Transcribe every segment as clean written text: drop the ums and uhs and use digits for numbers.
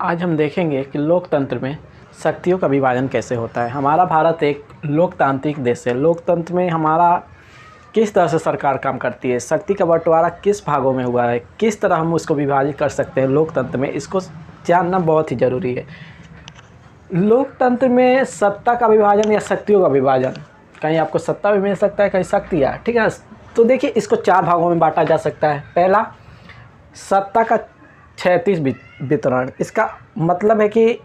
आज हम देखेंगे कि लोकतंत्र में शक्तियों का विभाजन कैसे होता है। हमारा भारत एक लोकतांत्रिक देश है। लोकतंत्र में हमारा किस तरह से सरकार काम करती है, शक्ति का बंटवारा किस भागों में हुआ है, किस तरह हम उसको विभाजित कर सकते हैं लोकतंत्र में, इसको जानना बहुत ही ज़रूरी है। लोकतंत्र में सत्ता का विभाजन या शक्तियों का विभाजन, कहीं आपको सत्ता भी मिल सकता है, कहीं शक्तियाँ, ठीक है। तो देखिए, इसको 4 भागों में बांटा जा सकता है। पहला, सत्ता का क्षैतिज वितरण। इसका मतलब है कि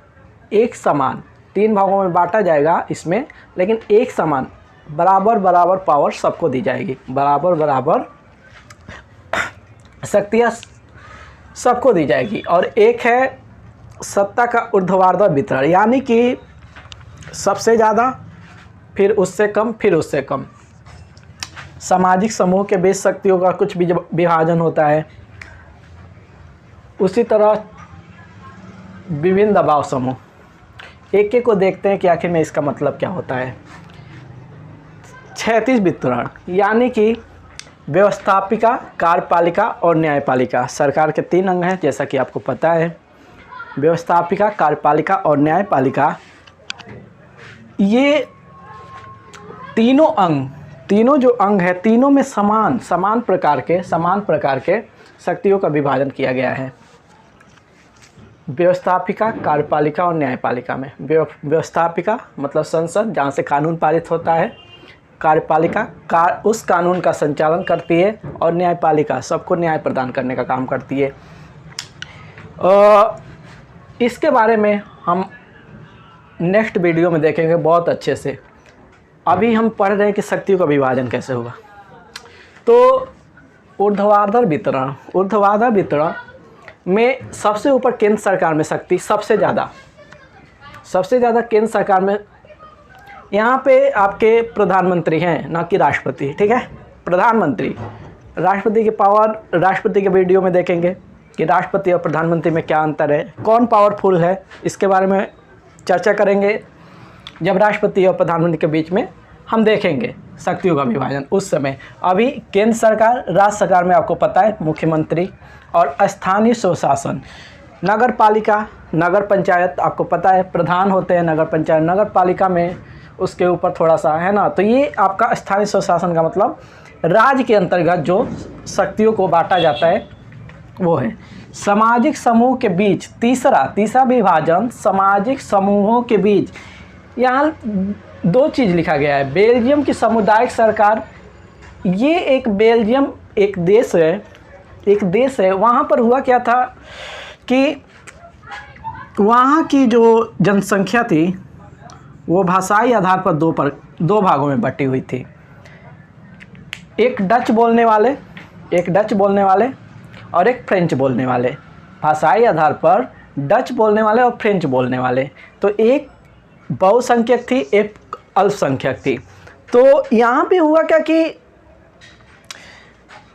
एक समान 3 भागों में बांटा जाएगा इसमें, लेकिन एक समान बराबर बराबर पावर सबको दी जाएगी, बराबर बराबर शक्तियाँ सबको दी जाएगी। और एक है सत्ता का ऊर्ध्वाधर वितरण, यानी कि सबसे ज़्यादा, फिर उससे कम, फिर उससे कम। सामाजिक समूह के बीच शक्तियों का कुछ विभाजन होता है। उसी तरह विभिन्न दबाव समूह, एक एक को देखते हैं कि आखिर में इसका मतलब क्या होता है। क्षैतिज वितरण, यानी कि व्यवस्थापिका, कार्यपालिका और न्यायपालिका। सरकार के 3 अंग हैं, जैसा कि आपको पता है। व्यवस्थापिका, कार्यपालिका और न्यायपालिका, ये तीनों जो अंग है, तीनों में समान प्रकार के शक्तियों का विभाजन किया गया है। व्यवस्थापिका, कार्यपालिका और न्यायपालिका में व्यवस्थापिका मतलब संसद, जहाँ से कानून पारित होता है। कार्यपालिका उस कानून का संचालन करती है, और न्यायपालिका सबको न्याय प्रदान करने का काम करती है। इसके बारे में हम नेक्स्ट वीडियो में देखेंगे बहुत अच्छे से। अभी हम पढ़ रहे हैं कि शक्तियों का विभाजन कैसे होगा। तो ऊर्ध्वाधर वितरण में सबसे ऊपर केंद्र सरकार में शक्ति सबसे ज़्यादा केंद्र सरकार में। यहाँ पे आपके प्रधानमंत्री हैं, ना कि राष्ट्रपति, ठीक है। प्रधानमंत्री, राष्ट्रपति की पावर राष्ट्रपति के वीडियो में देखेंगे कि राष्ट्रपति और प्रधानमंत्री में क्या अंतर है, कौन पावरफुल है, इसके बारे में चर्चा करेंगे जब राष्ट्रपति और प्रधानमंत्री के बीच में हम देखेंगे शक्तियों का विभाजन उस समय। अभी केंद्र सरकार, राज्य सरकार में आपको पता है मुख्यमंत्री, और स्थानीय स्वशासन, नगर पालिका, नगर पंचायत, आपको पता है प्रधान होते हैं नगर पंचायत, नगर पालिका में उसके ऊपर थोड़ा सा है ना। तो ये आपका स्थानीय स्वशासन का मतलब राज्य के अंतर्गत जो शक्तियों को बांटा जाता है वो है। सामाजिक समूह के बीच तीसरा विभाजन, सामाजिक समूहों के बीच। यहाँ 2 चीज़ लिखा गया है। बेल्जियम की सामुदायिक सरकार, ये एक बेल्जियम एक देश है। वहाँ पर हुआ क्या था कि वहाँ की जो जनसंख्या थी वो भाषाई आधार पर 2 भागों में बटी हुई थी। एक डच बोलने वाले और एक फ्रेंच बोलने वाले। भाषाई आधार पर डच बोलने वाले और फ्रेंच बोलने वाले। तो एक बहुसंख्यक थी, एक अल्पसंख्यक थी। तो यहाँ पे हुआ क्या कि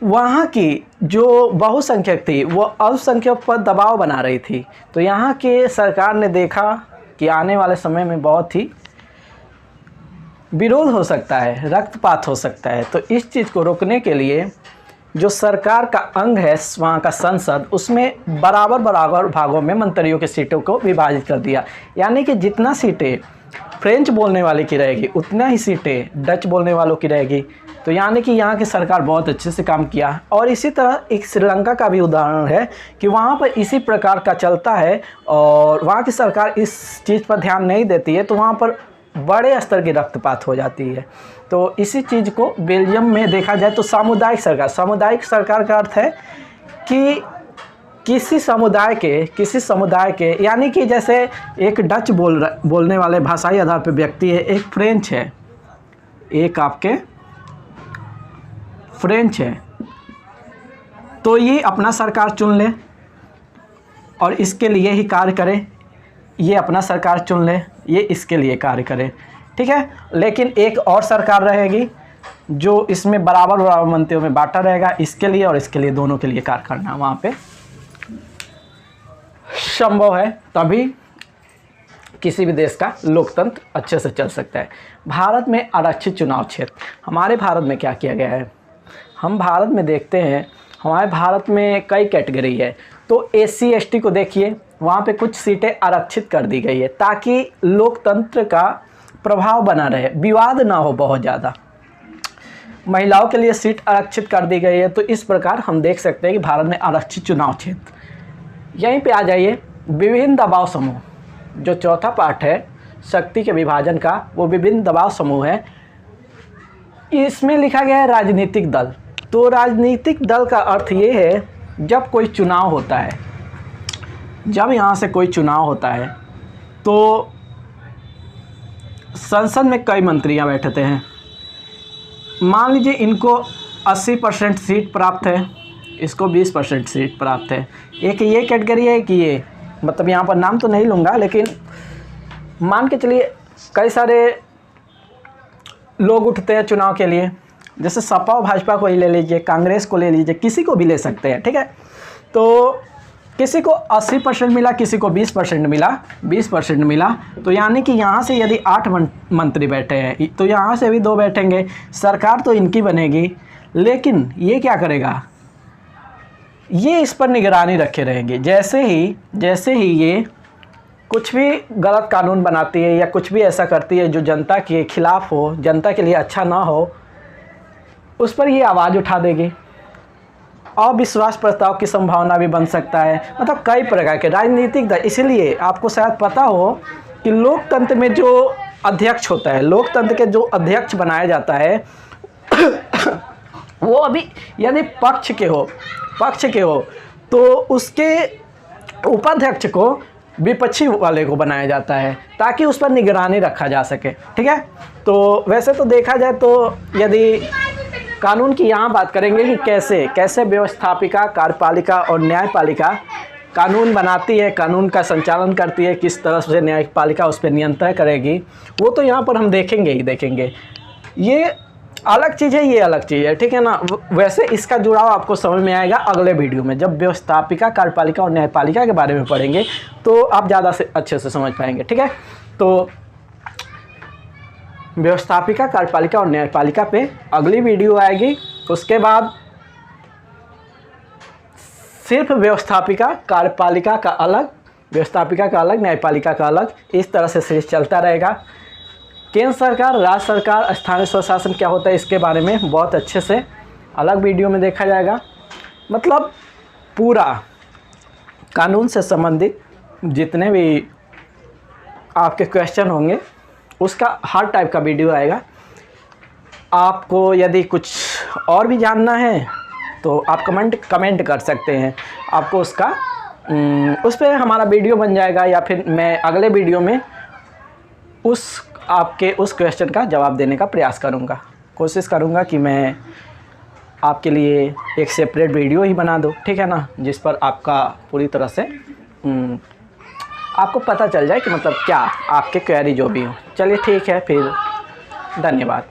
वहाँ की जो बहुसंख्यक थी वो अल्पसंख्यक पर दबाव बना रही थी। तो यहाँ के सरकार ने देखा कि आने वाले समय में बहुत ही विरोध हो सकता है, रक्तपात हो सकता है। तो इस चीज़ को रोकने के लिए जो सरकार का अंग है वहाँ का संसद, उसमें बराबर भागों में मंत्रियों की सीटों को विभाजित कर दिया। यानी कि जितना सीटें फ्रेंच बोलने वाले की रहेगी उतना ही सीटें डच बोलने वालों की रहेगी। तो यानी कि यहाँ की सरकार बहुत अच्छे से काम किया। और इसी तरह एक श्रीलंका का भी उदाहरण है कि वहाँ पर इसी प्रकार का चलता है, और वहाँ की सरकार इस चीज़ पर ध्यान नहीं देती है, तो वहाँ पर बड़े स्तर की रक्तपात हो जाती है। तो इसी चीज़ को बेल्जियम में देखा जाए तो सामुदायिक सरकार का अर्थ है कि किसी समुदाय के, यानी कि जैसे एक डच बोलने वाले भाषाई आधार पर व्यक्ति है, एक फ्रेंच है, एक आपके फ्रेंच है, तो ये अपना सरकार चुन ले और इसके लिए ही कार्य करे। ये अपना सरकार चुन ले, ये इसके लिए कार्य करे, ठीक है। लेकिन एक और सरकार रहेगी जो इसमें बराबर मंत्रियों में बांटा रहेगा, इसके लिए और इसके लिए, दोनों के लिए कार्य करना वहाँ पे संभव है। तभी किसी भी देश का लोकतंत्र अच्छे से चल सकता है। भारत में आरक्षित चुनाव क्षेत्र, हमारे भारत में क्या किया गया है, हम भारत में देखते हैं हमारे भारत में कई कैटेगरी है। तो SC ST को देखिए, वहाँ पे कुछ सीटें आरक्षित कर दी गई है ताकि लोकतंत्र का प्रभाव बना रहे, विवाद ना हो बहुत ज़्यादा। महिलाओं के लिए सीट आरक्षित कर दी गई है। तो इस प्रकार हम देख सकते हैं कि भारत में आरक्षित चुनाव क्षेत्र। यहीं पे आ जाइए, विभिन्न दबाव समूह, जो चौथा पार्ट है शक्ति के विभाजन का, वो विभिन्न दबाव समूह है। इसमें लिखा गया है राजनीतिक दल। तो राजनीतिक दल का अर्थ ये है, जब कोई चुनाव होता है, जब यहाँ से कोई चुनाव होता है तो संसद में कई मंत्रियाँ बैठते हैं। मान लीजिए इनको 80% सीट प्राप्त है, इसको 20% सीट प्राप्त है। एक ये कैटेगरी है कि ये, मतलब यहाँ पर नाम तो नहीं लूँगा, लेकिन मान के चलिए कई सारे लोग उठते हैं चुनाव के लिए, जैसे सपा और भाजपा को ही ले लीजिए, कांग्रेस को ले लीजिए, किसी को भी ले सकते हैं, ठीक है। तो किसी को 80% मिला, किसी को 20% मिला, 20% मिला। तो यानी कि यहाँ से यदि 8 मंत्री बैठे हैं तो यहाँ से भी 2 बैठेंगे, सरकार तो इनकी बनेगी। लेकिन ये क्या करेगा, ये इस पर निगरानी रखे रहेंगे। जैसे ही ये कुछ भी गलत कानून बनाती है या कुछ भी ऐसा करती है जो जनता के खिलाफ हो, जनता के लिए अच्छा ना हो, उस पर ये आवाज़ उठा देगी। अविश्वास प्रस्ताव की संभावना भी बन सकता है। मतलब कई प्रकार के राजनीतिक दल। इसलिए आपको शायद पता हो कि लोकतंत्र में जो अध्यक्ष होता है, लोकतंत्र के जो अध्यक्ष बनाया जाता है वो अभी यदि पक्ष के हो तो उसके उपाध्यक्ष को विपक्षी वाले को बनाया जाता है ताकि उस पर निगरानी रखा जा सके, ठीक है। तो वैसे तो देखा जाए तो यदि कानून की यहाँ बात करेंगे कि कैसे व्यवस्थापिका, कार्यपालिका और न्यायपालिका कानून बनाती है, कानून का संचालन करती है, किस तरह से न्यायपालिका उस पर नियंत्रण करेगी, वो तो यहाँ पर हम देखेंगे। ये अलग चीज़ है, ये अलग चीज़ है, ठीक है ना। वैसे इसका जुड़ाव आपको समझ में आएगा अगले वीडियो में, जब व्यवस्थापिका, कार्यपालिका और न्यायपालिका के बारे में पढ़ेंगे तो आप ज़्यादा से अच्छे से समझ पाएंगे, ठीक है। तो व्यवस्थापिका, कार्यपालिका और न्यायपालिका पे अगली वीडियो आएगी। उसके बाद सिर्फ व्यवस्थापिका, कार्यपालिका का अलग, व्यवस्थापिका का अलग, न्यायपालिका का अलग, इस तरह से सीरीज चलता रहेगा। केंद्र सरकार, राज्य सरकार, स्थानीय स्वशासन क्या होता है, इसके बारे में बहुत अच्छे से अलग वीडियो में देखा जाएगा। मतलब पूरा कानून से संबंधित जितने भी आपके क्वेश्चन होंगे उसका हर टाइप का वीडियो आएगा। आपको यदि कुछ और भी जानना है तो आप कमेंट कर सकते हैं, आपको उसका उस पर हमारा वीडियो बन जाएगा, या फिर मैं अगले वीडियो में आपके उस क्वेश्चन का जवाब देने का प्रयास करूँगा। कोशिश करूँगा कि मैं आपके लिए एक सेपरेट वीडियो ही बना दूँ, ठीक है ना, जिस पर आपका पूरी तरह से आपको पता चल जाए कि मतलब क्या आपके क्वेरी जो भी हो। चलिए ठीक है, फिर धन्यवाद।